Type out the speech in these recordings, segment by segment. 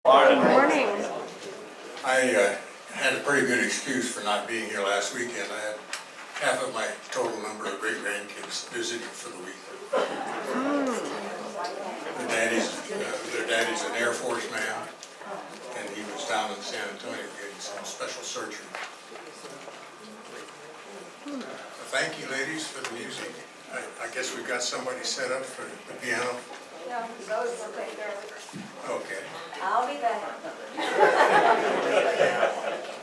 Good morning. I had a pretty good excuse for not being here last weekend. I had half of my total number of great-grandkids visiting for the week. Their daddy's an Air Force man, and he was down in San Antonio getting some special surgery. Thank you, ladies, for the music. I guess we've got somebody set up for the piano. No, those will take care of it. Okay. I'll be back.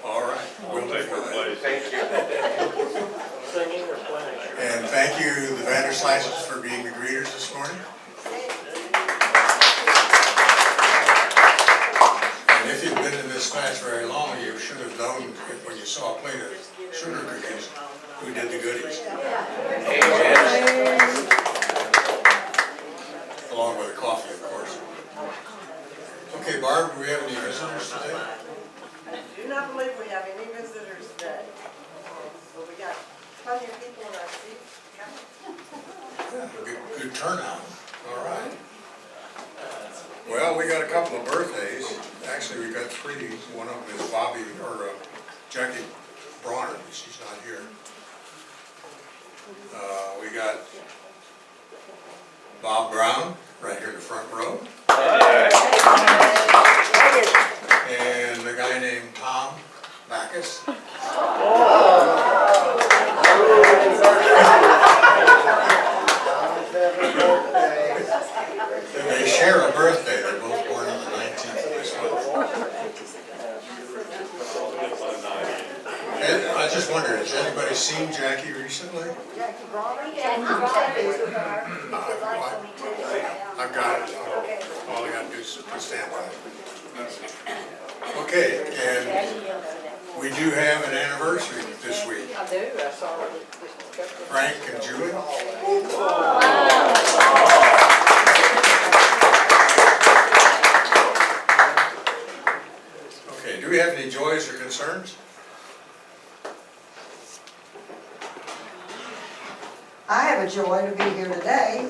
All right. We'll take her place. Thank you. Singing or playing? And thank you, the Vanderslices, for being the greeters this morning. And if you've been in this class very long, you should have known when you saw a plate of sugar cookies, who did the goodies. Along with the coffee, of course. Okay, Barb, do we have any visitors today? I do not believe we have any visitors today. But we got plenty of people in our seats. Yeah, good turnout. All right. Well, we got a couple of birthdays. Actually, we got three. One of them is Bobby, or Jackie Bronner. She's not here. We got Bob Brown, right here in the front row. And the guy named Tom Backus. They share a birthday. They're both born on the 19th of this month. And I just wondered, has anybody seen Jackie recently? Jackie Bronner? I've got it. All I got to do is stand by it. Okay, and we do have an anniversary this week. I do, I saw it. Frank and Julie. Okay, do we have any joys or concerns? I have a joy to be here today.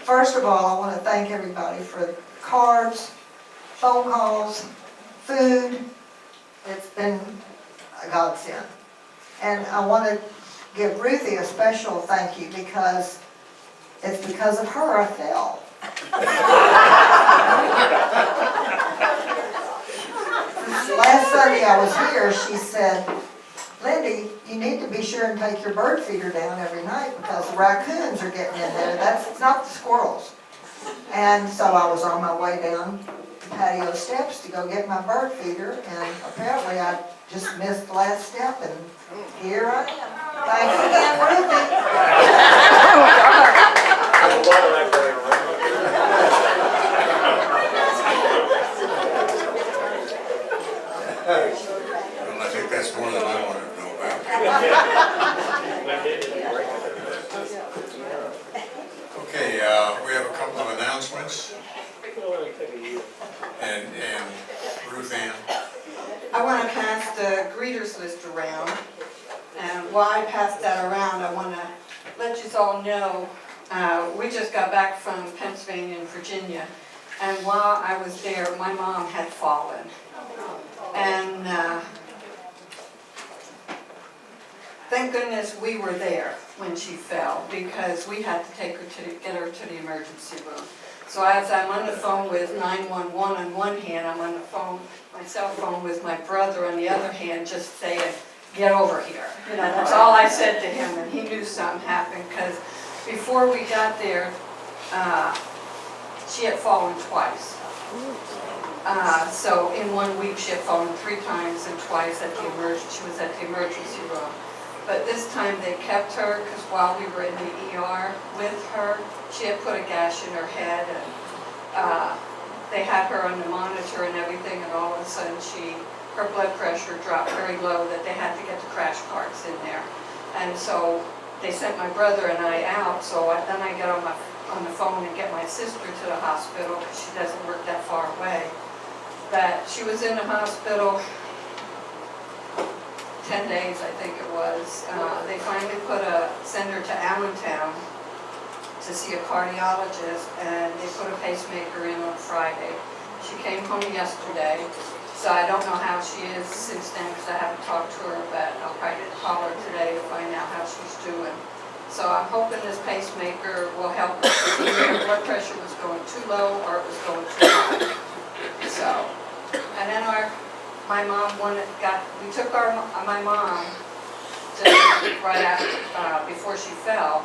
First of all, I want to thank everybody for cards, phone calls, food. It's been a godsend. And I want to give Ruthie a special thank you because it's because of her I fell. Last Sunday I was here, she said, Lindy, you need to be sure and take your bird feeder down every night because the raccoons are getting in there. It's not the squirrels. And so I was on my way down the patio steps to go get my bird feeder, and apparently I just missed the last step, and here I am. Thanks again, Ruthie. Well, I think that's more than I wanted to know about. Okay, we have a couple of announcements. And Ruth Ann. I want to pass the greeters list around, and while I pass that around, I want to let you all know, we just got back from Pennsylvania and Virginia, and while I was there, my mom had fallen, and thank goodness we were there when she fell, because we had to take her get her to the emergency room. So as I'm on the phone with 911 on one hand, I'm on the phone, my cell phone with my brother on the other hand, just saying, get over here. You know, that's all I said to him, and he knew something happened, because before we got there, she had fallen twice. So in 1 week, she had fallen 3 times, and twice at she was at the emergency room. But this time they kept her, because while we were in the ER with her, she had put a gash in her head, and they had her on the monitor and everything, and all of a sudden her blood pressure dropped very low that they had to get the crash carts in there. And so they sent my brother and I out, so then I get on the phone and get my sister to the hospital, because she doesn't work that far away. But she was in the hospital 10 days, I think it was. They finally sent her to Allentown to see a cardiologist, and they put a pacemaker in on Friday. She She came home yesterday, so I don't know how she is since then because I haven't talked to her, but I'll probably call her today to find out how she's doing. So I'm hoping this pacemaker will help her. Her blood pressure was going too low or it was going too high. So, and then my mom we took my mom just right after, before she fell,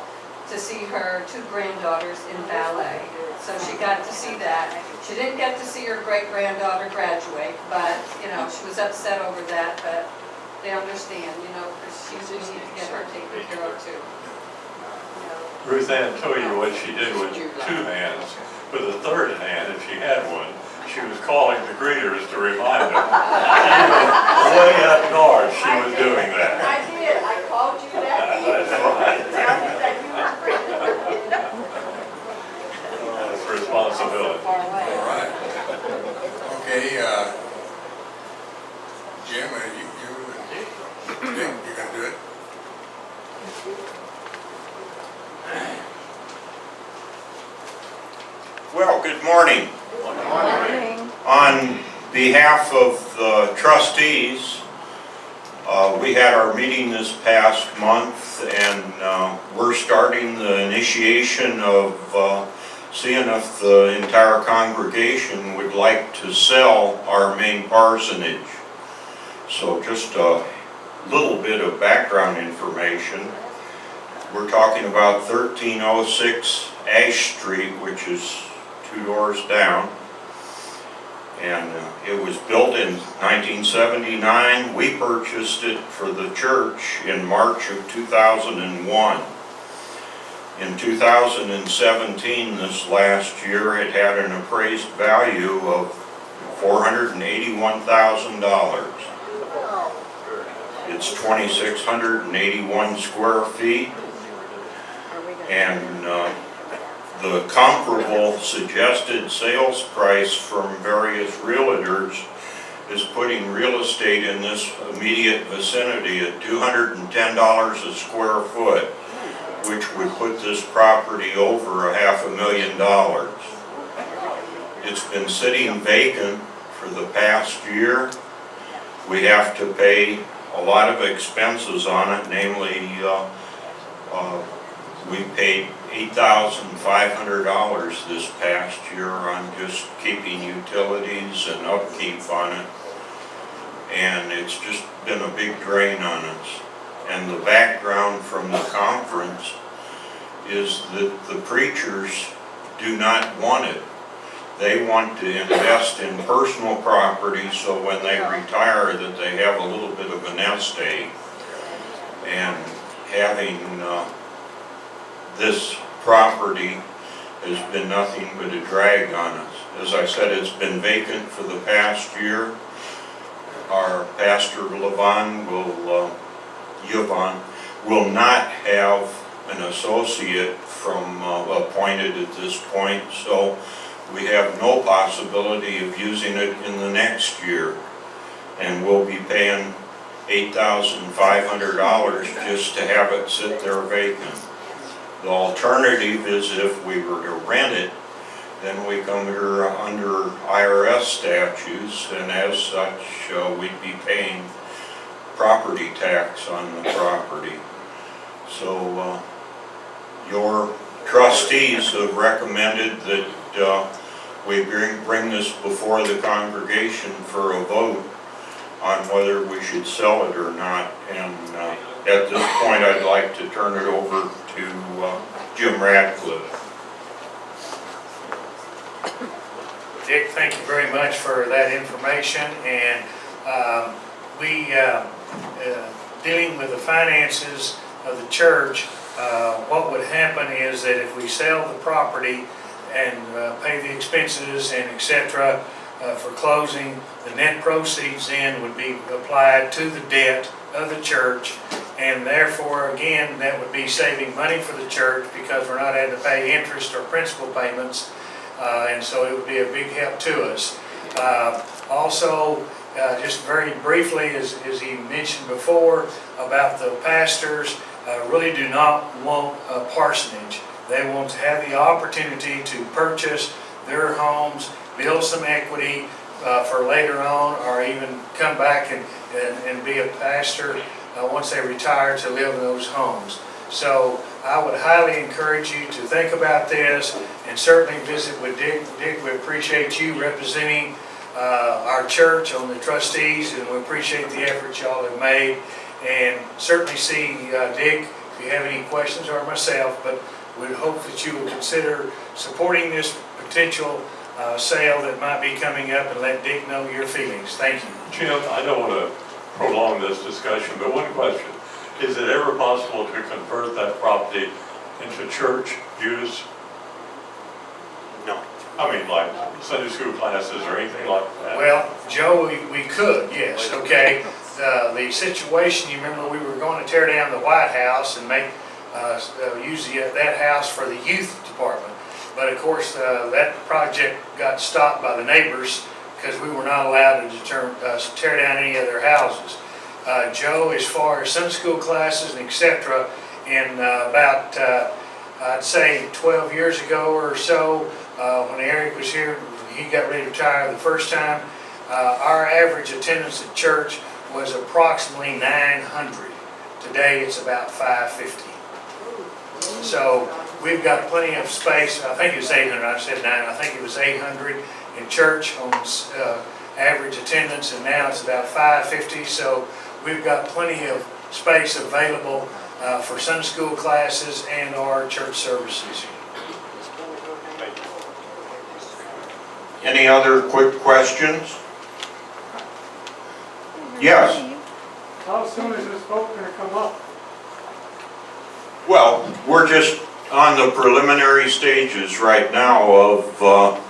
to see her 2 granddaughters in ballet. So she got to see that. She didn't get to see her great-granddaughter graduate, but, you know, she was upset over that, but they understand, you know, because we need to get her taken care of too. Ruth Ann told you what she did with 2 hands. With a 3rd hand, if she had one, she was calling the greeters to remind them. Way up north, she was doing that. I did. I called you that evening. That's right. Tell me that you were free. That's responsibility. Far away. All right. Okay, Jim, you gonna do it? Well, good morning. Morning. On behalf of the trustees, we had our meeting this past month, and we're starting the initiation of seeing if the entire congregation would like to sell our main parsonage. So just a little bit of background information. We're talking about 1306 Ash Street, which is 2 doors down. And it was built in 1979. We purchased it for the church in March of 2001. In 2017, this last year, it had an appraised value of $481,000. It's 2,681 square feet, and the comparable suggested sales price from various realtors is putting real estate in this immediate vicinity at $210 a square foot, which would put this property over $500,000. It's been sitting vacant for the past year. We have to pay a lot of expenses on it, namely we paid $8,500 this past year on just keeping utilities and upkeep on it, and it's just been a big drain on us. And the background from the conference is that the preachers do not want it. They want to invest in personal property so when they retire that they have a little bit of a nest egg. And having this property has been nothing but a drag on us. As I said, it's been vacant for the past year. Our pastor Yvonne will not have an associate from appointed at this point, so we have no possibility of using it in the next year, and we'll be paying $8,500 just to have it sit there vacant. The alternative is if we were to rent it, then we come here under IRS statutes, and as such, we'd be paying property tax on the property. So your trustees have recommended that we bring this before the congregation for a vote on whether we should sell it or not. And at this point, I'd like to turn it over to Jim Radcliffe. Dick, thank you very much for that information. And dealing with the finances of the church, what would happen is that if we sell the property and pay the expenses and etc. For closing, the net proceeds then would be applied to the debt of the church, and therefore again that would be saving money for the church because we're not having to pay interest or principal payments, and so it would be a big help to us. Also, just very briefly, as he mentioned before about the pastors, really do not want a parsonage. They want to have the opportunity to purchase their homes build some equity for later on, or even come back and be a pastor once they retire to live in those homes. So I would highly encourage you to think about this and certainly visit with Dick. Dick, we appreciate you representing our church on the trustees, and we appreciate the effort y'all have made. And certainly see Dick if you have any questions, or myself, but we'd hope that you will consider supporting this potential sale that might be coming up, and let Dick know your feelings. Thank you. Jim, I don't want to prolong this discussion, but one question. Is it ever possible to convert that property into church use? No. I mean, like Sunday school classes or anything like that? Well, Joe, we could, yes, okay. The situation, you remember we were going to tear down the White House and make, use that house for the youth department. But of course, that project got stopped by the neighbors because we were not allowed to tear down any other houses. Joe, as far as Sunday school classes and et cetera, in about, I'd say 12 years ago or so, when Eric was here, he got ready to retire the first time, our average attendance at church was approximately 900. Today it's about 550. So we've got plenty of space. I think it was 800, I said 9, I think it was 800 in church on average attendance, and now it's about 550. So we've got plenty of space available for Sunday school classes and our church services. Any other quick questions? Yes. How soon is this vote gonna come up? Well, we're just on the preliminary stages right now of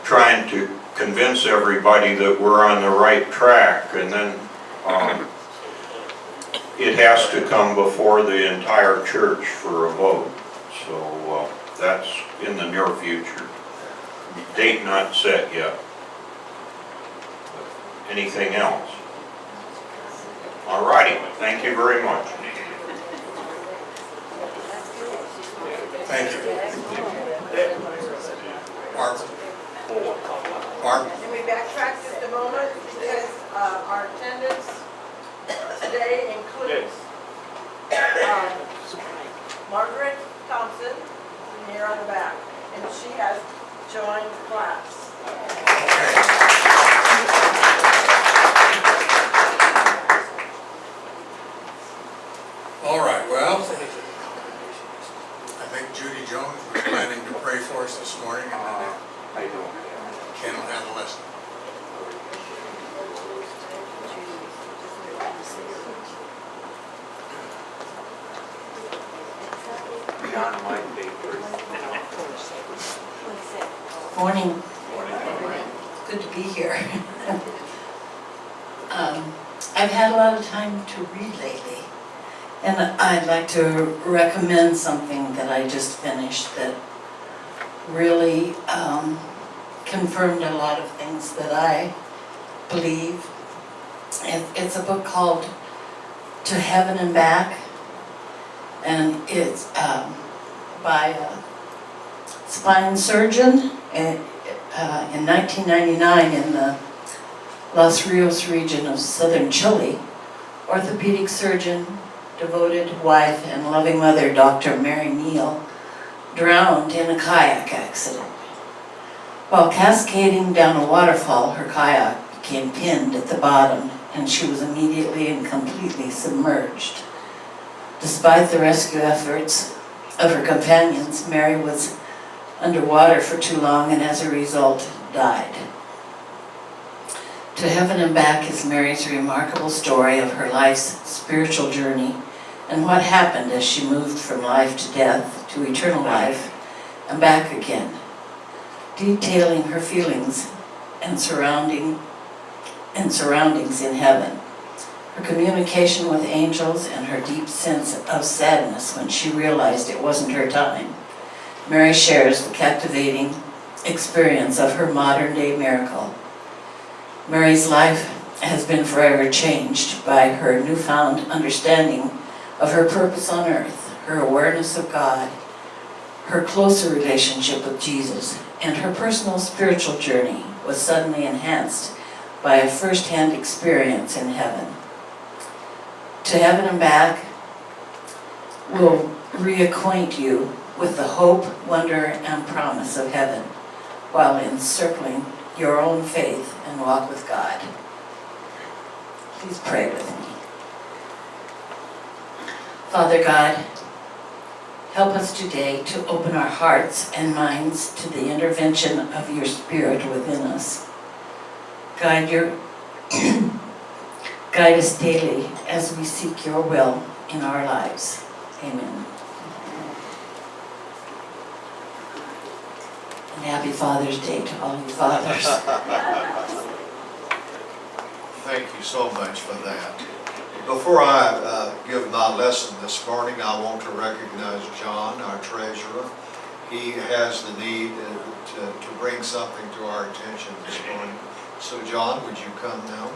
trying to convince everybody that we're on the right track, and then it has to come before the entire church for a vote. So that's in the near future. Date not set yet. Anything else? All righty, thank you very much. Thank you. Barb? Barb? Can we backtrack just a moment, because our attendance today includes Margaret Thompson, here on the back, and she has joined class. All right, well, I think Judy Jones was planning to pray for us this morning, and then Ken will have the lesson. Morning. Good to be here. I've had a lot of time to read lately, and I'd like to recommend something that I just finished that really confirmed a lot of things that I believe. It's a book called To Heaven and Back, and it's by a spine surgeon in 1999 in the Los Rios region of southern Chile. Orthopedic surgeon, devoted wife, and loving mother, Dr. Mary Neal, drowned in a kayak accident. While cascading down a waterfall, her kayak became pinned at the bottom, and she was immediately and completely submerged. Despite the rescue efforts of her companions, Mary was underwater for too long and as a result died. To Heaven and Back is Mary's remarkable story of her life's spiritual journey and what happened as she moved from life to death to eternal life and back again, detailing her feelings and surroundings in heaven, her communication with angels, and her deep sense of sadness when she realized it wasn't her time. Mary shares the captivating experience of her modern-day miracle. Mary's life has been forever changed by her newfound understanding of her purpose on earth, her awareness of God, her closer relationship with Jesus, and her personal spiritual journey was suddenly enhanced by a first-hand experience in heaven. To Heaven and Back will reacquaint you with the hope, wonder, and promise of heaven while encircling your own faith and walk with God. Please pray with me. Father God, help us today to open our hearts and minds to the intervention of your Spirit within us. Guide us daily as we seek your will in our lives. Amen. And happy Father's Day to all you fathers. Thank you so much for that. Before I give my lesson this morning, I want to recognize John, our treasurer. He has the need to bring something to our attention this morning. So John, would you come now?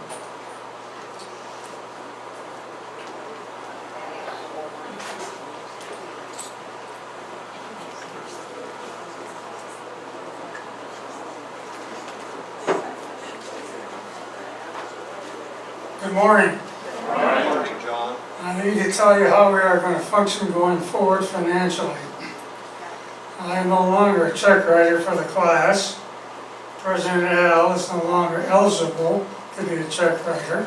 Good morning. Good morning, John. I need to tell you how we are going to function going forward financially. I am no longer a check writer for the class. President Al is no longer eligible to be a check writer,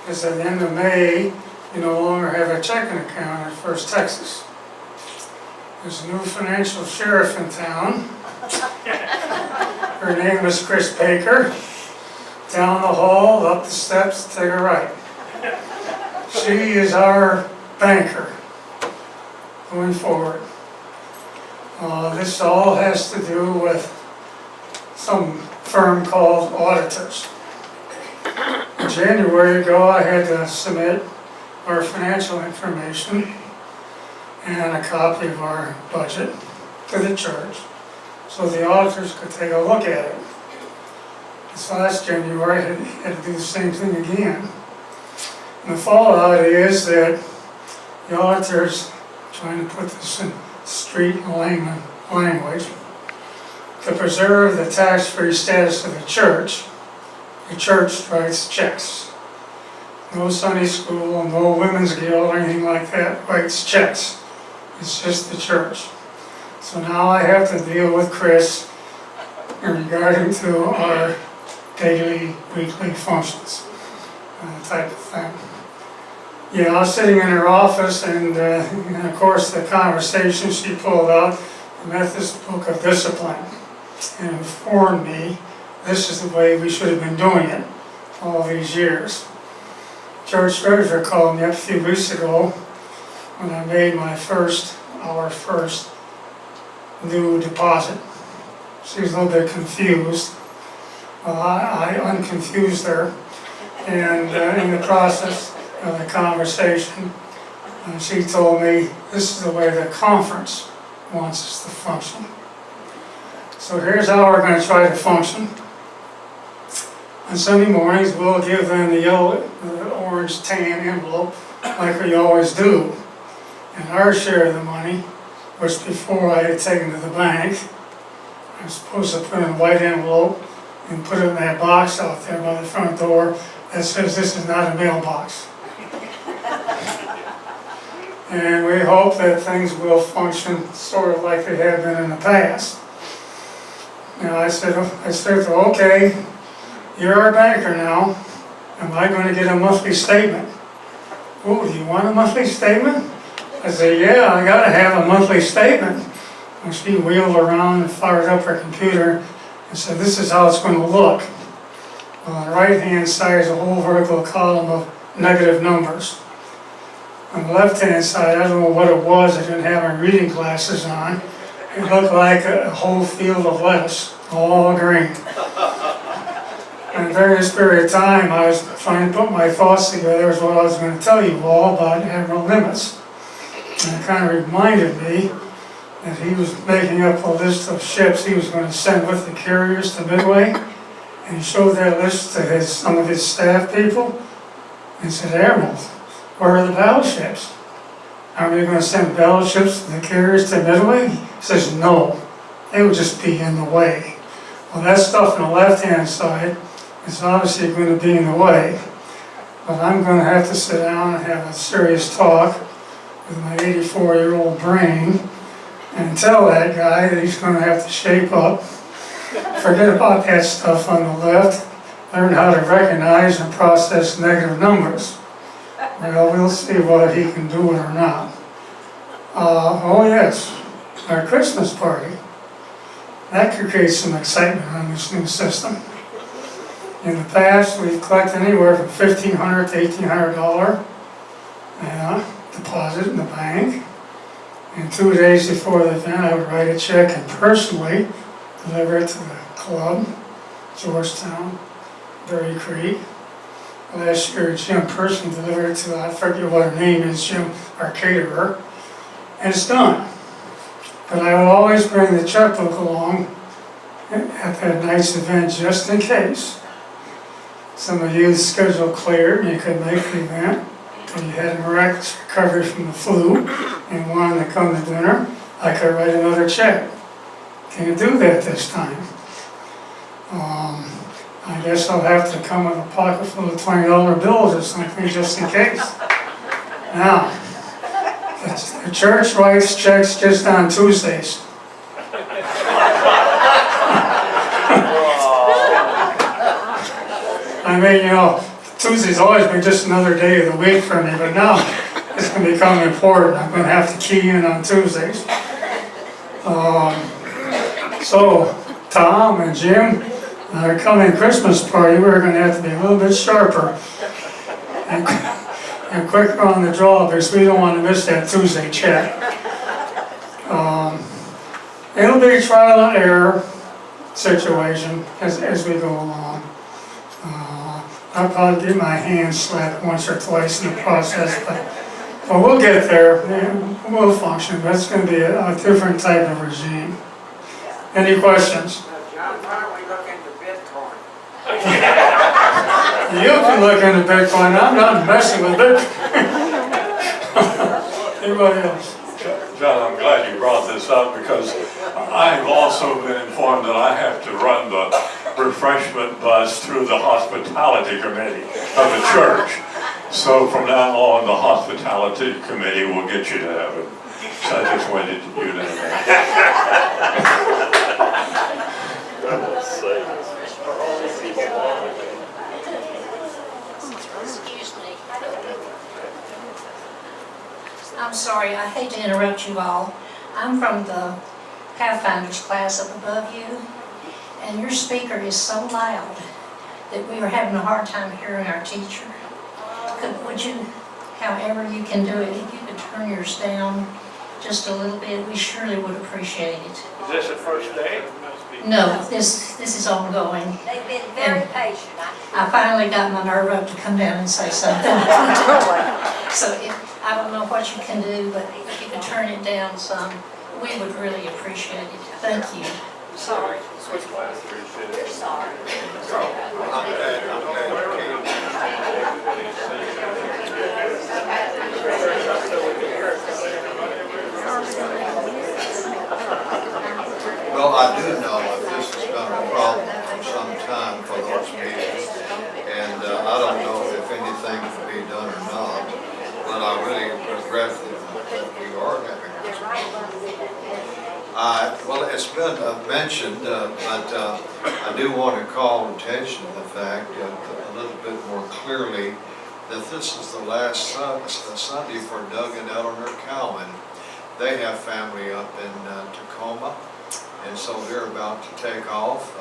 because at the end of May, you no longer have a checking account at First Texas. There's a new financial sheriff in town. Her name is Chris Baker. Down the hall, up the steps, take a right. She is our banker going forward. This all has to do with some firm called auditors. A January ago, I had to submit our financial information and a copy of our budget to the church so the auditors could take a look at it. This last January, I had to do the same thing again. And the fallout is that the auditors, trying to put this in street and layman language, to preserve the tax-free status of the church writes checks. No Sunday school, no women's guild or anything like that writes checks. It's just the church. So now I have to deal with Chris regarding to our daily, weekly functions, type of thing. Yeah, I was sitting in her office and of course the conversation she pulled out, the Methodist Book of Discipline, and informed me this is the way we should have been doing it all these years. Church treasurer called me up a few weeks ago when I made our first new deposit. She was a little bit confused. I unconfused her, and in the process of the conversation, she told me this is the way the conference wants us to function. So here's how we're going to try to function. On Sunday mornings, we'll give them the yellow, the orange tan envelope like we always do. And our share of the money, which before I had taken to the bank, I'm supposed to put in a white envelope and put it in that box out there by the front door that says this is not a mailbox. And we hope that things will function sort of like they have been in the past. Now I said, okay, you're our banker now. Am I going to get a monthly statement? Oh, do you want a monthly statement? I said, yeah, I got to have a monthly statement. And she wheeled around and fired up her computer and said, this is how it's going to look. On the right-hand side is a whole vertical column of negative numbers. On the left-hand side, I don't know what it was, I didn't have my reading glasses on. It looked like a whole field of lettuce, all green. And during this period of time, I was trying to put my thoughts together as what I was going to tell you all about Admiral Nimitz. And it kind of reminded me that he was making up a list of ships he was going to send with the carriers to Midway. And he showed that list to some of his staff people and said, Admiral, where are the battleships? are we gonna send battleships and carriers to Midway? He says, no, they would just be in the way. Well, that stuff on the left-hand side is obviously gonna be in the way, but I'm gonna have to sit down and have a serious talk with my 84-year-old brain and tell that guy that he's gonna have to shape up, forget about that stuff on the left, learn how to recognize and process negative numbers. Well, we'll see what he can do or not. Oh yes, our Christmas party. That could create some excitement on this new system. In the past, we've collected anywhere from $1,500 to $1,800 deposit in the bank. And 2 days before the event, I would write a check and personally deliver it to the club, Georgetown, Berry Creek. Last year, Jim personally delivered it to, I forget what her name is, Jim, our caterer, and it's done. But I will always bring the checkbook along at that night's event just in case. Some of you's schedule cleared and you could make the event, and you had a miraculous recovery from the flu and wanted to come to dinner, I could write another check. Can't do that this time. I guess I'll have to come with a pocket full of $20 bills or something just in case. Now, the church writes checks just on Tuesdays. I mean, you know, Tuesday's always been just another day of the week for me, but now it's going to become important. I'm going to have to key in on Tuesdays. So, Tom and Jim, our coming Christmas party, we're going to have to be a little bit sharper and quicker on the draw because we don't want to miss that Tuesday check. It'll be a trial and error situation as we go along. I'll probably get my hands slapped once or twice in the process, but we'll get there. We'll function. That's going to be a different type of regime. Any questions? John, why don't we look into Bitcoin? You can look into Bitcoin. I'm not messing with Bitcoin. Anybody else? John, I'm glad you brought this up because I've also been informed that I have to run the refreshment bus through the hospitality committee of the church. So from now on, the hospitality committee will get you to heaven. So I just wanted you to know that. Excuse me. I'm sorry, I hate to interrupt you all. I'm from the Pathfinders class up above you, and your speaker is so loud that we are having a hard time hearing our teacher. Would you, however you can do it, if you could turn yours down just a little bit, we surely would appreciate it. Is this the first day? No, this is ongoing. They've been very patient. I finally got my nerve up to come down and say something. So I don't know what you can do, but if you could turn it down some, we would really appreciate it. Thank you. Sorry. Switch class. You're sorry. Well, I do know that this has been a problem for some time for those meetings, and I don't know if anything can be done or not, but I really regret that we are having this problem. Well, it's been mentioned, but I do want to call attention to the fact a little bit more clearly that this is the last Sunday for Doug and Eleanor Cowan. They have family up in Tacoma, and so they're about to take off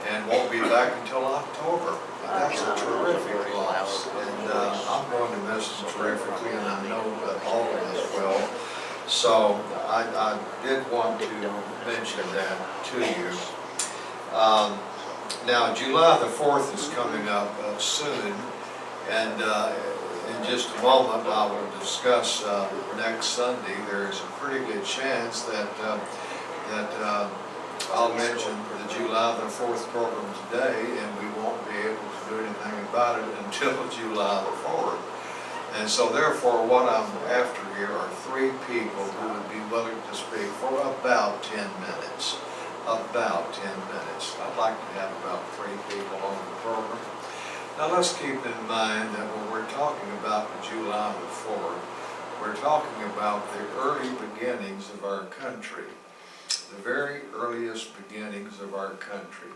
and won't be back until October. That's a terrific loss, and I'm going to miss them terrifically, and I know that all of us will. So I did want to mention that to you. Now, July the 4th is coming up soon, and in just a moment I will discuss next Sunday. There is a pretty good chance that I'll mention the July the 4th program today, and we won't be able to do anything about it until July the 4th. And so therefore, what I'm after here are 3 people who would be willing to speak for about 10 minutes. About 10 minutes. I'd like to have about 3 people on the program. Now let's keep in mind that when we're talking about July the 4th, we're talking about the early beginnings of our country. The very earliest beginnings of our country.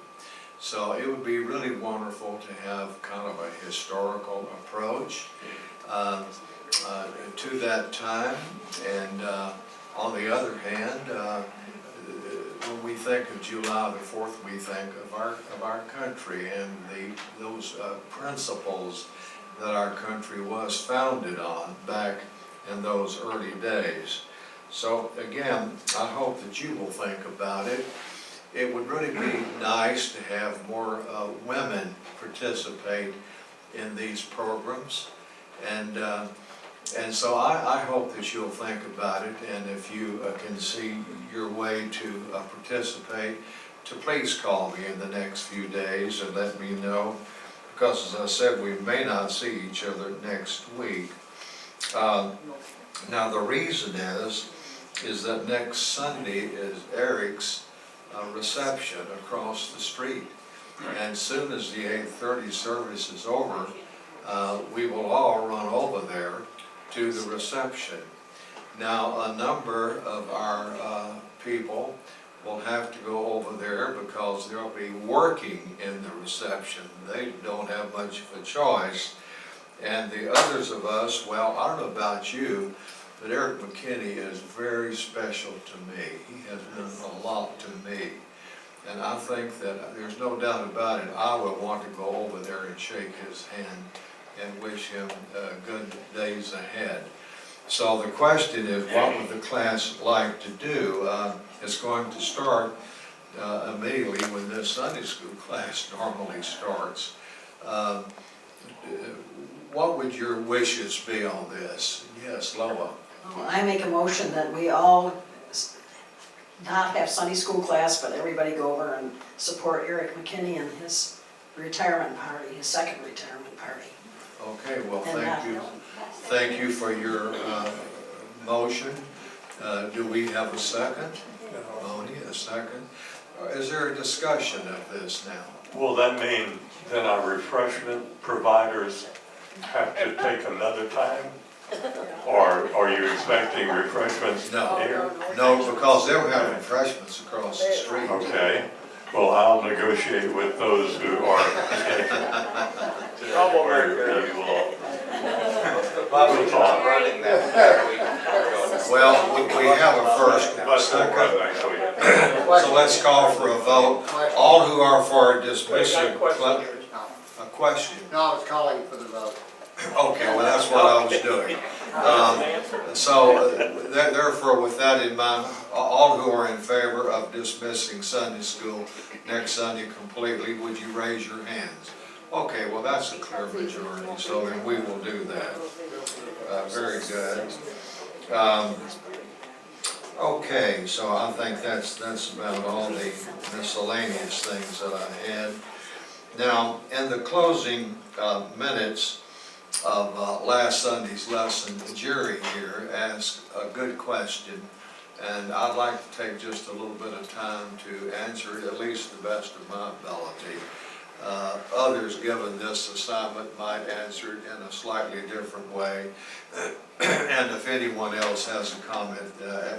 So it would be really wonderful to have kind of a historical approach to that time. And on the other hand, when we think of July the 4th, we think of our country and those principles that our country was founded on back in those early days. So again, I hope that you will think about it. It would really be nice to have more women participate in these programs. And so I hope that you'll think about it, and if you can see your way to participate, to please call me in the next few days and let me know, because as I said, we may not see each other next week. Now the reason is that next Sunday is Eric's reception across the street. And soon as the 8:30 service is over, we will all run over there to the reception. Now, a number of our people will have to go over there because they'll be working in the reception. They don't have much of a choice. And the others of us, well, I don't know about you, but Eric McKinney is very special to me. He has done a lot to me. And I think that there's no doubt about it, I would want to go over there and shake his hand and wish him good days ahead. So the question is, what would the class like to do? It's going to start immediately when this Sunday school class normally starts. What would your wishes be on this? Yes, Loa. I make a motion that we all not have Sunday school class, but everybody go over and support Eric McKinney and his retirement party, his second retirement party. Okay, well, And thank you. Thank you for your motion. Do we have a second? Moni, a second. Is there a discussion of this now? Will that mean then our refreshment providers have to take another time? Or are you expecting refreshments here? No, because they'll have refreshments across the street. Okay, well, I'll negotiate with those who are where you will. We'll talk. Running that there, Well, we have a first and a second. So let's call for a vote. All who are for dismissing. A question? No, I was calling for the vote. Okay, well, that's what I was doing. Therefore, with that in mind, all who are in favor of dismissing Sunday school next Sunday completely, would you raise your hands? Okay, well, that's a clear majority, so then we will do that. Very good. Okay, so I think that's about all the miscellaneous things that I had. Now, in the closing minutes of last Sunday's lesson, Jerry here asked a good question, and I'd like to take just a little bit of time to answer it, at least the best of my ability. Others given this assignment might answer it in a slightly different way. And if anyone else has a comment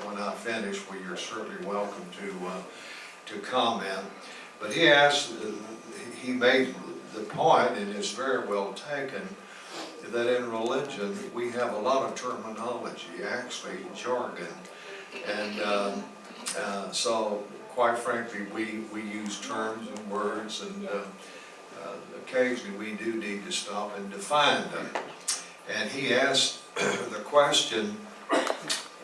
when I finish, well, you're certainly welcome to comment. But he asked, he made the point, and it's very well taken, that in religion we have a lot of terminology, actually jargon. And so quite frankly, we use terms and words, and occasionally we do need to stop and define them. And he asked the question,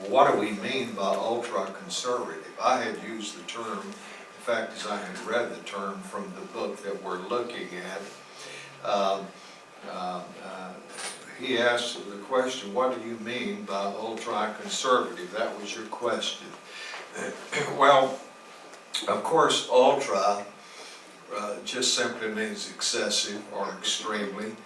what do we mean by ultra-conservative? I had used the term, in fact, as I had read the term from the book that we're looking at. He asked the question, what do you mean by ultra-conservative? That was your question. Well, of course, ultra just simply means excessive or extremely.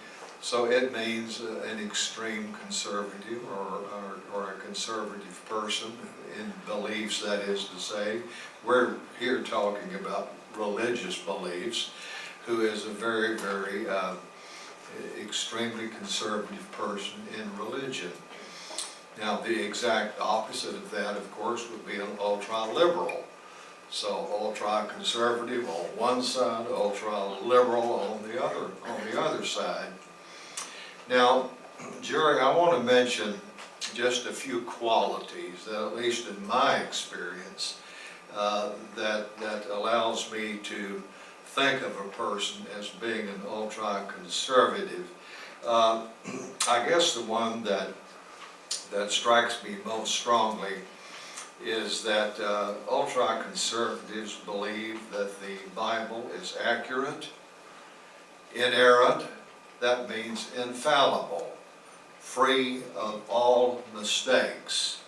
So it means an extreme conservative or a conservative person in beliefs, that is to say. We're here talking about religious beliefs, who is a very, very extremely conservative person in religion. Now, the exact opposite of that, of course, would be an ultra-liberal. So ultra-conservative on one side, ultra-liberal on the other side. Now, Jerry, I want to mention just a few qualities that, at least in my experience, that allows me to think of a person as being an ultra-conservative. I guess the one that strikes me most strongly is that ultra-conservatives believe that the Bible is accurate, inerrant, that means infallible, free of all mistakes,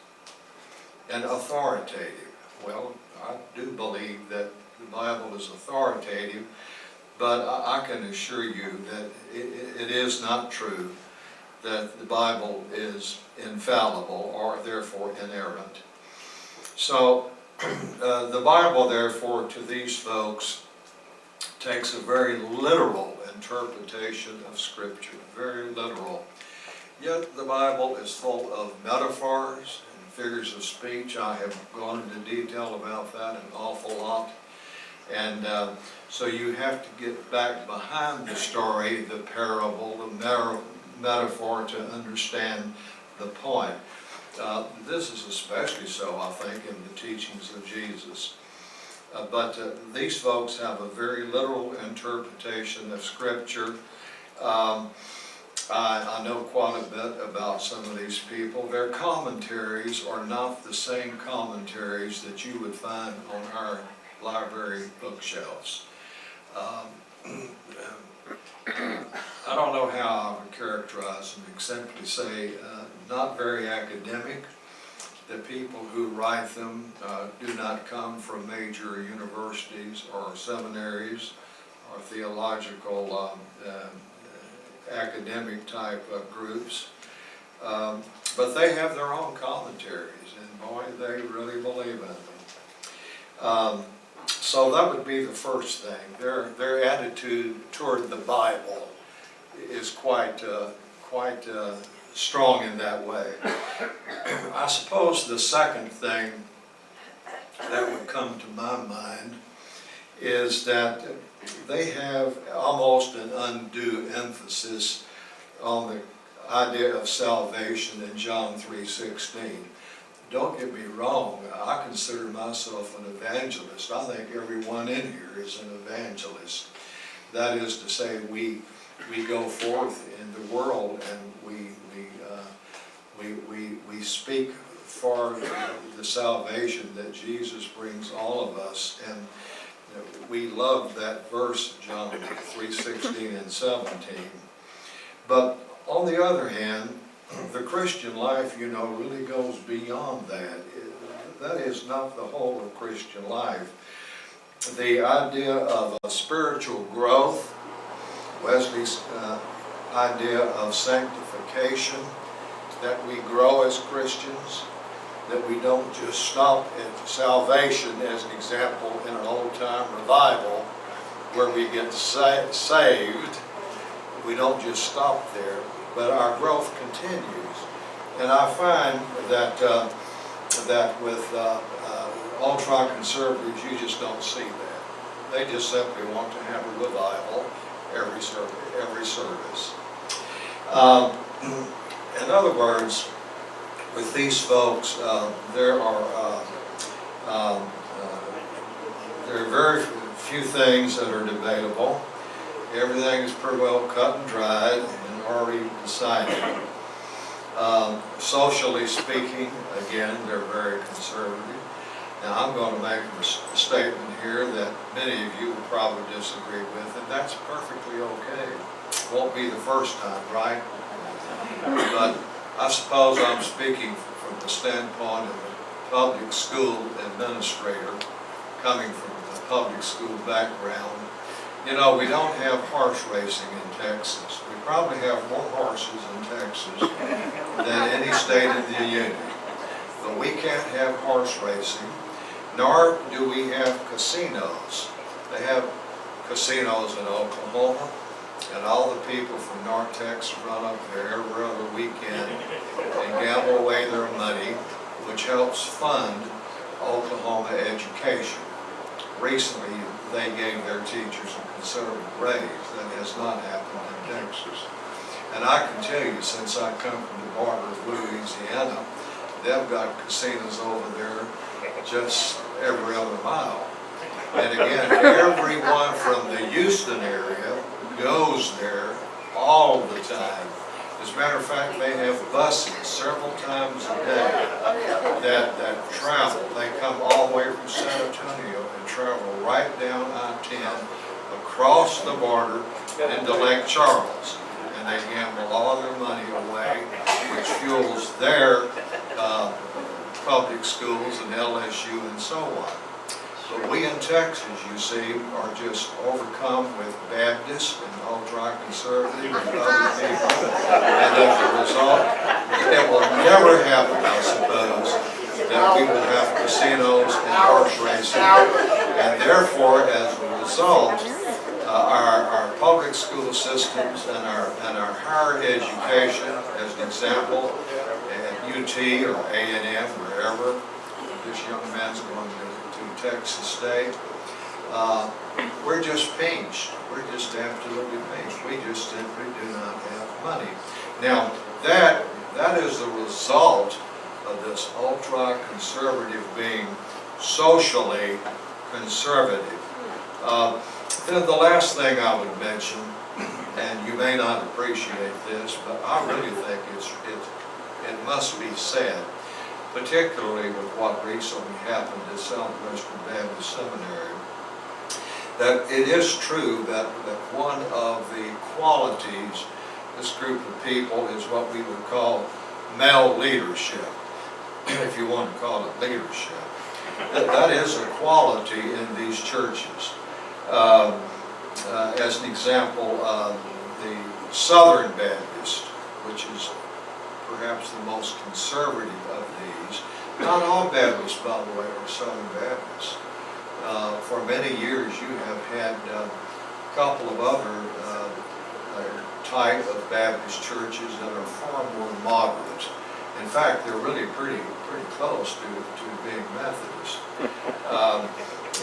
and authoritative. Well, I do believe that the Bible is authoritative, but I can assure you that it is not true that the Bible is infallible or therefore inerrant. So the Bible, therefore, to these folks takes a very literal interpretation of Scripture, very literal. Yet the Bible is full of metaphors and figures of speech. I have gone into detail about that an awful lot. And so you have to get back behind the story, the parable, the metaphor to understand the point. This is especially so, I think, in the teachings of Jesus. But these folks have a very literal interpretation of Scripture. I know quite a bit about some of these people. Their commentaries are not the same commentaries that you would find on our library bookshelves. I don't know how I would characterize them, except to say not very academic. The people who write them do not come from major universities or seminaries or theological academic type groups. But they have their own commentaries, and boy, they really believe in them. So that would be the first thing. Their attitude toward the Bible is quite strong in that way. I suppose the second thing that would come to my mind is that they have almost an undue emphasis on the idea of salvation in John 3:16. Don't get me wrong, I consider myself an evangelist. I think everyone in here is an evangelist. That is to say, we go forth in the world and we speak for the salvation that Jesus brings all of us. And we love that verse, John 3:16 and 17. But on the other hand, the Christian life, really goes beyond that. That is not the whole of Christian life. The idea of a spiritual growth, Wesley's idea of sanctification, that we grow as Christians, that we don't just stop at salvation, as an example, in an old-time revival where we get saved. We don't just stop there, but our growth continues. And I find that with ultra-conservatives, you just don't see that. They just simply want to have a revival every service. In other words, with these folks, there are very few things that are debatable. Everything is pretty well cut and dried and already decided. Socially speaking, again, they're very conservative. Now, I'm going to make a statement here that many of you will probably disagree with, and that's perfectly okay. Won't be the first time, right? But I suppose I'm speaking from the standpoint of a public school administrator coming from a public school background. You know, we don't have horse racing in Texas. We probably have more horses in Texas than any state in the union. But we can't have horse racing, nor do we have casinos. They have casinos in Oklahoma, and all the people from North Texas run up there every other weekend and gamble away their money, which helps fund Oklahoma education. Recently, they gave their teachers a considerable raise. That has not happened in Texas. And I can tell you, since I come from the border of Louisiana, they've got casinos over there just every other mile. And again, everyone from the Houston area goes there all the time. As a matter of fact, they have buses several times a day that travel. They come all the way from San Antonio and travel right down I-10 across the border into Lake Charles. And they gamble all their money away, which fuels their public schools and LSU and so on. But we in Texas, you see, are just overcome with Baptists and ultra-conservative and other people. And as a result, it will never happen, I suppose, that we will have casinos and horse racing. And therefore, as a result, our public school systems and our higher education, as an example, at UT or A&M, wherever this young man's going to Texas State, we're just pinched. We're just absolutely pinched. We just simply do not have money. Now, that is the result of this ultra-conservative being socially conservative. Then the last thing I would mention, and you may not appreciate this, but I really think it must be said, particularly with what recently happened at Southwestern Baptist Seminary, that it is true that one of the qualities of this group of people is what we would call male leadership, if you want to call it leadership. That is a quality in these churches. As an example, the Southern Baptist, which is perhaps the most conservative of these. Not all Baptists, by the way, are Southern Baptists. For many years, you have had a couple of other type of Baptist churches that are far more moderate. In fact, they're really pretty close to being Methodist.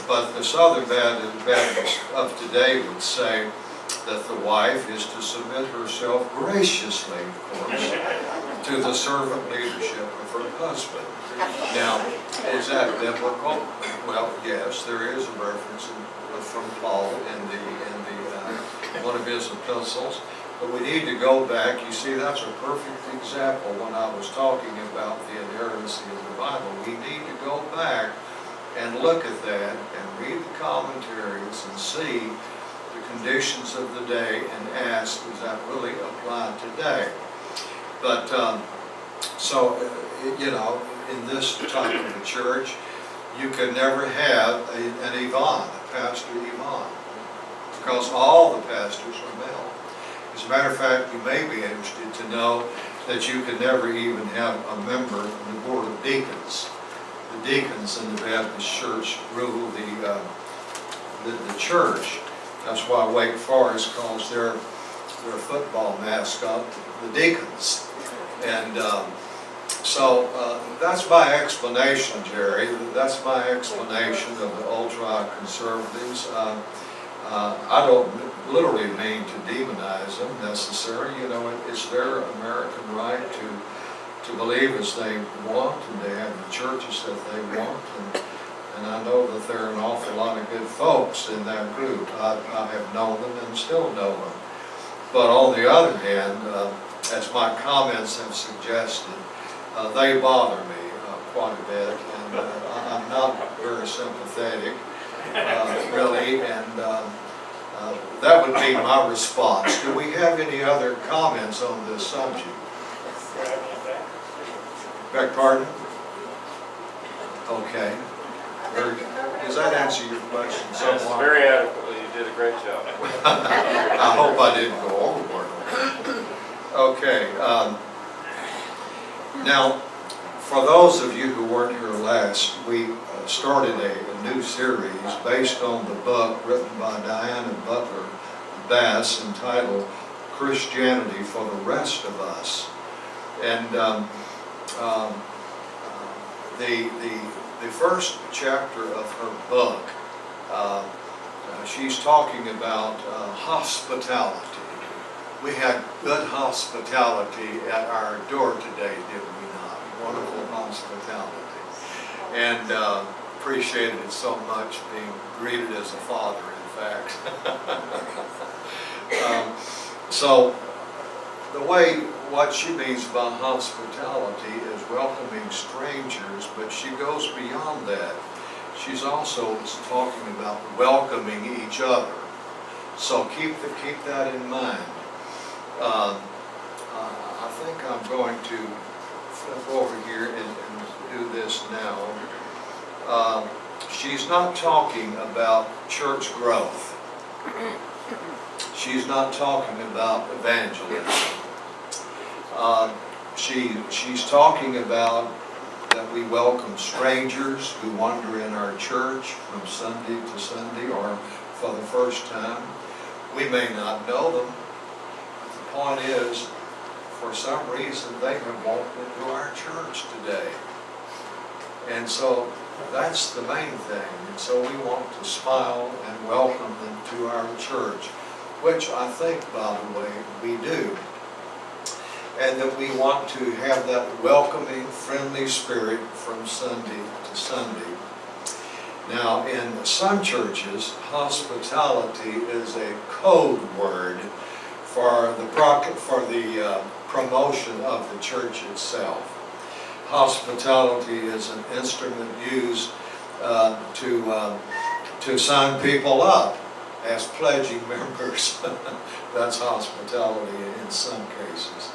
But the Southern Baptists of today would say that the wife is to submit herself graciously, of course, to the servant leadership of her husband. Now, is that biblical? Well, yes, there is a reference from Paul in one of his epistles. But we need to go back. You see, that's a perfect example when I was talking about the inerrancy of the Bible. We need to go back and look at that and read the commentaries and see the conditions of the day and ask, does that really apply today? But, you know, in this type of a church, you could never have an Yvonne, a Pastor Yvonne, because all the pastors are male. As a matter of fact, you may be interested to know that you could never even have a member of the Board of Deacons. The deacons in the Baptist church rule the church. That's why Wake Forest calls their football mascot the Deacons. And so that's my explanation, Jerry. That's my explanation of the ultra-conservatives. I don't literally mean to demonize them necessarily. You know, it's their American right to believe as they want, and they have the churches that they want. And I know that there are an awful lot of good folks in that group. I have known them and still know them. But on the other hand, as my comments have suggested, they bother me quite a bit, and I'm not very sympathetic, really, and that would be my response. Do we have any other comments on this subject? Beg pardon? Okay. Does that answer your question Yes, somewhat? very adequately you did a great job. I hope I didn't go overboard. Okay, now, for those of you who weren't here last, we started a new series based on the book written by Diana Butler Bass entitled Christianity for the Rest of Us. And the first chapter of her book, she's talking about hospitality. We had good hospitality at our door today, did we not? Wonderful hospitality. And appreciated it so much, being greeted as a father, in fact. So what she means by hospitality is welcoming strangers, but she goes beyond that. She's also talking about welcoming each other. So keep that in mind. I think I'm going to flip over here and do this now. She's not talking about church growth. She's not talking about evangelism. She's talking about that we welcome strangers who wander in our church from Sunday to Sunday or for the first time. We may not know them, but the point is, for some reason, they have walked into our church today. And so that's the main thing. And so we want to smile and welcome them to our church, which I think, by the way, we do. And that we want to have that welcoming, friendly spirit from Sunday to Sunday. Now, in some churches, hospitality is a code word for the promotion of the church itself. Hospitality is an instrument used to sign people up as pledging members. That's hospitality in some cases.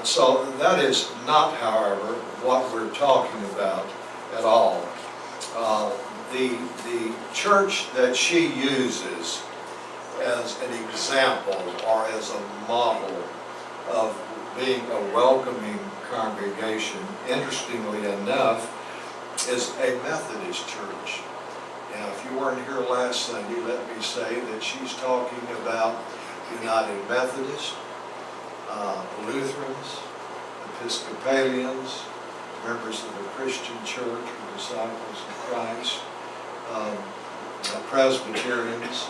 So that is not, however, what we're talking about at all. The church that she uses as an example or as a model of being a welcoming congregation, interestingly enough, is a Methodist church. Now, if you weren't here last Sunday, let me say that she's talking about United Methodist, Lutherans, Episcopalians, members of the Christian Church, or disciples of Christ, Presbyterians,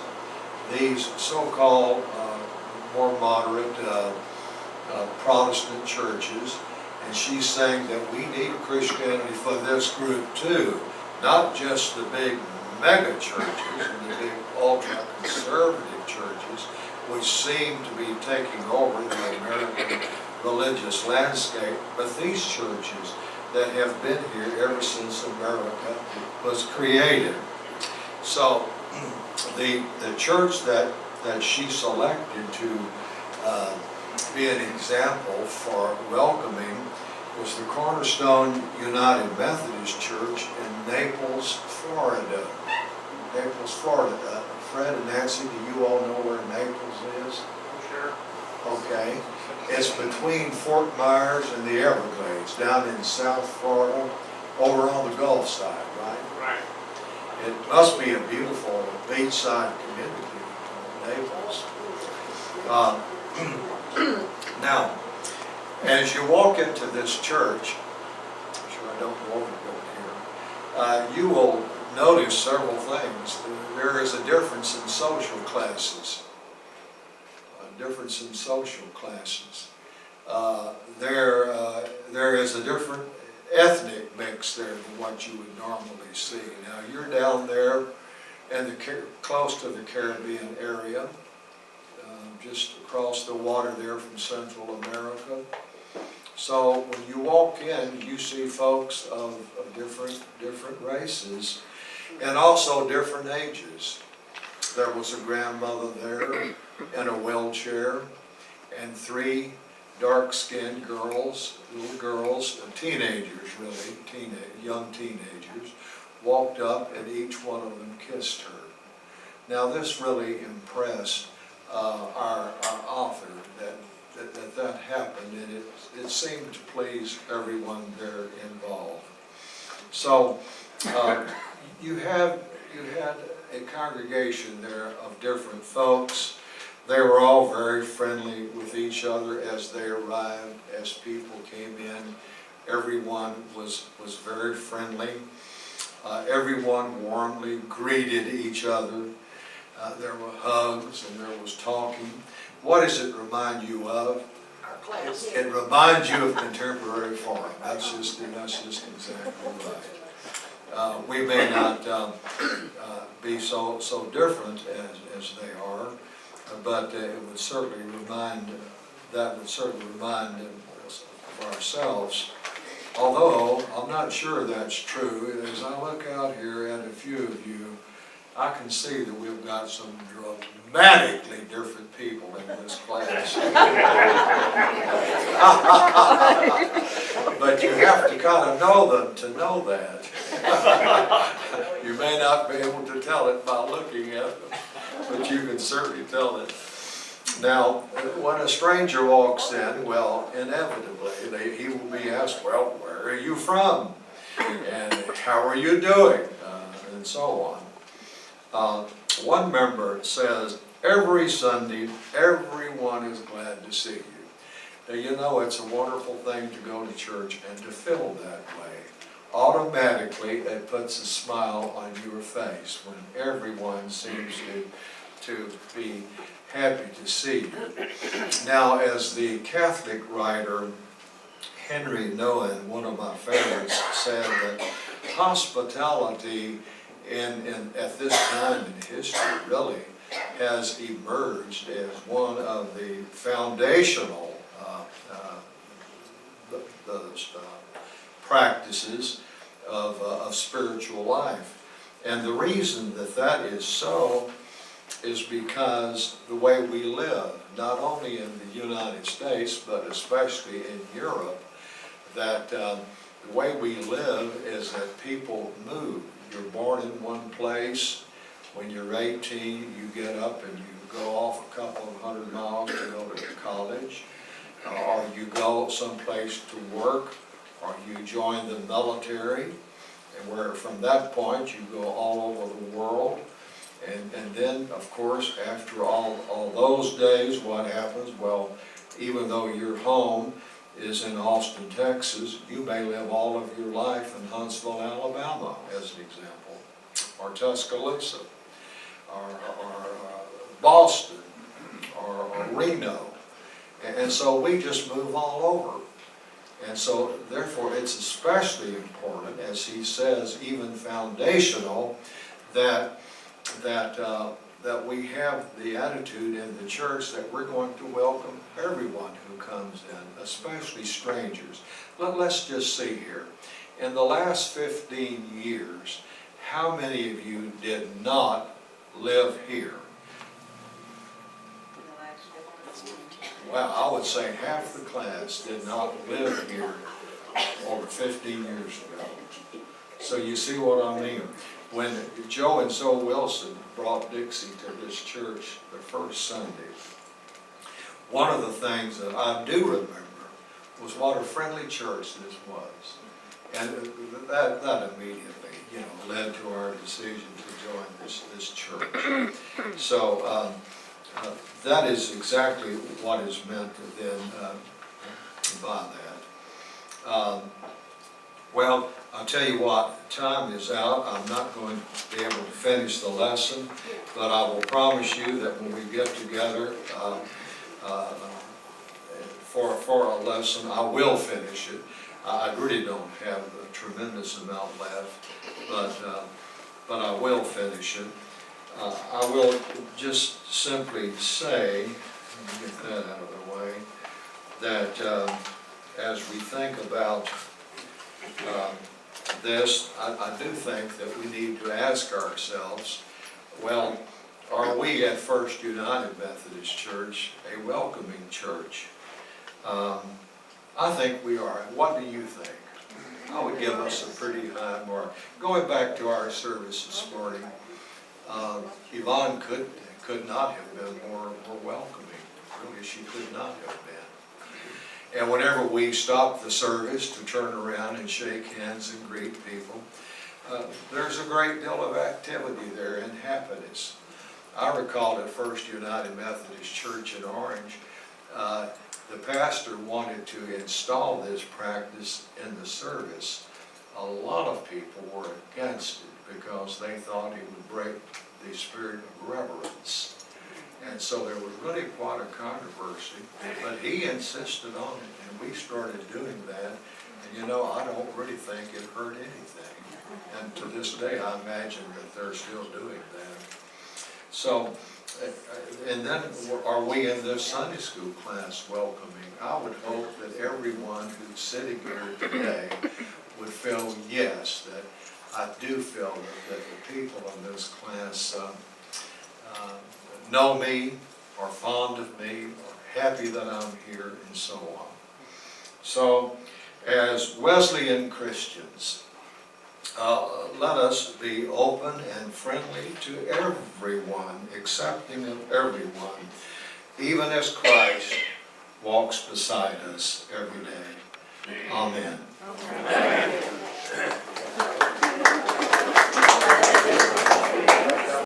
these so-called more moderate Protestant churches. And she's saying that we need Christianity for this group too, not just the big mega churches and the big ultra-conservative churches, which seem to be taking over the American religious landscape, but these churches that have been here ever since America was created. So the church that she selected to be an example for welcoming was the Cornerstone United Methodist Church in Naples, Florida. Naples, Florida. Fred and Nancy, do you all know where Naples is? Sure. Okay. It's between Fort Myers and the Everglades, down in South Florida, over on the Gulf side, right? Right. It must be a beautiful beachside community, Naples. Now, as you walk into this church, I'm sure I don't go overboard here, you will notice several things. There is a difference in social classes. There is a different ethnic mix there than what you would normally see. Now, you're down there in close to the Caribbean area, just across the water there from Central America. So when you walk in, you see folks of different races and also different ages. There was a grandmother there in a wheelchair and 3 dark-skinned girls, little girls, teenagers really, young teenagers, walked up and each one of them kissed her. Now, this really impressed our author, that happened, and it seemed to please everyone there involved. So, you had a congregation there of different folks. They were all very friendly with each other as they arrived, as people came in. Everyone was very friendly. Everyone warmly greeted each other. There were hugs and there was talking. What does it remind you of? Our class. It reminds you of contemporary farm. That's just exactly right. We may not be so different as they are, but it would certainly remind us of ourselves. Although I'm not sure that's true. As I look out here at a few of you, I can see that we've got some dramatically different people in this class. But you have to kind of know them to know that. You may not be able to tell it by looking at them, but you can certainly tell it. Now, when a stranger walks in, well, inevitably, he will be asked, well, where are you from? And how are you doing? And so on. One member says, every Sunday, everyone is glad to see you. Now, you know, it's a wonderful thing to go to church and to feel that way. Automatically, it puts a smile on your face when everyone seems to be happy to see you. Now, as the Catholic writer Henry Nouwen, one of my favorites, said that hospitality at this time in history really has emerged as one of the foundational practices of spiritual life. And the reason that is so is because the way we live, not only in the United States, but especially in Europe, that the way we live is that people move. You're born in one place. When you're 18, you get up and you go off a couple of 100 miles to go to college, or you go someplace to work, or you join the military, and where from that point you go all over the world. And then, of course, after all those days, what happens? Well, even though your home is in Austin, Texas, you may live all of your life in Huntsville, Alabama, as an example, or Tuscaloosa, or Boston, or Reno. And so we just move all over. And so, therefore, it's especially important, as he says, even foundational, that we have the attitude in the church that we're going to welcome everyone who comes in, especially strangers. Let's just see here. In the last 15 years, how many of you did not live here? Well, I would say half the class did not live here over 15 years ago. So you see what I mean? When Joe and Zoe Wilson brought Dixie to this church the first Sunday, one of the things that I do remember was what a friendly church this was. And that immediately, led to our decision to join this church. So that is exactly what is meant then by that. Well, I'll tell you what, time is out. I'm not going to be able to finish the lesson, but I will promise you that when we get together for a lesson, I will finish it. I really don't have a tremendous amount left, but I will finish it. I will just simply say, let me get that out of the way, that as we think about this, I do think that we need to ask ourselves, well, are we at First United Methodist Church a welcoming church? I think we are. What do you think? I would give us a pretty high mark. Going back to our service this morning, Yvonne could not have been more welcoming. Really, she could not have been. And whenever we stopped the service to turn around and shake hands and greet people, there's a great deal of activity there and happiness. I recall at First United Methodist Church in Orange, the pastor wanted to install this practice in the service. A lot of people were against it because they thought it would break the spirit of reverence. And so there was really quite a controversy, but he insisted on it, and we started doing that. And you know, I don't really think it hurt anything. And to this day, I imagine that they're still doing that. So, and then are we in this Sunday school class welcoming? I would hope that everyone who's sitting here today would feel, yes, that I do feel that the people in this class know me, are fond of me, are happy that I'm here, and so on. So, as Wesleyan Christians, let us be open and friendly to everyone, accepting of everyone, even as Christ walks beside us every day. Amen.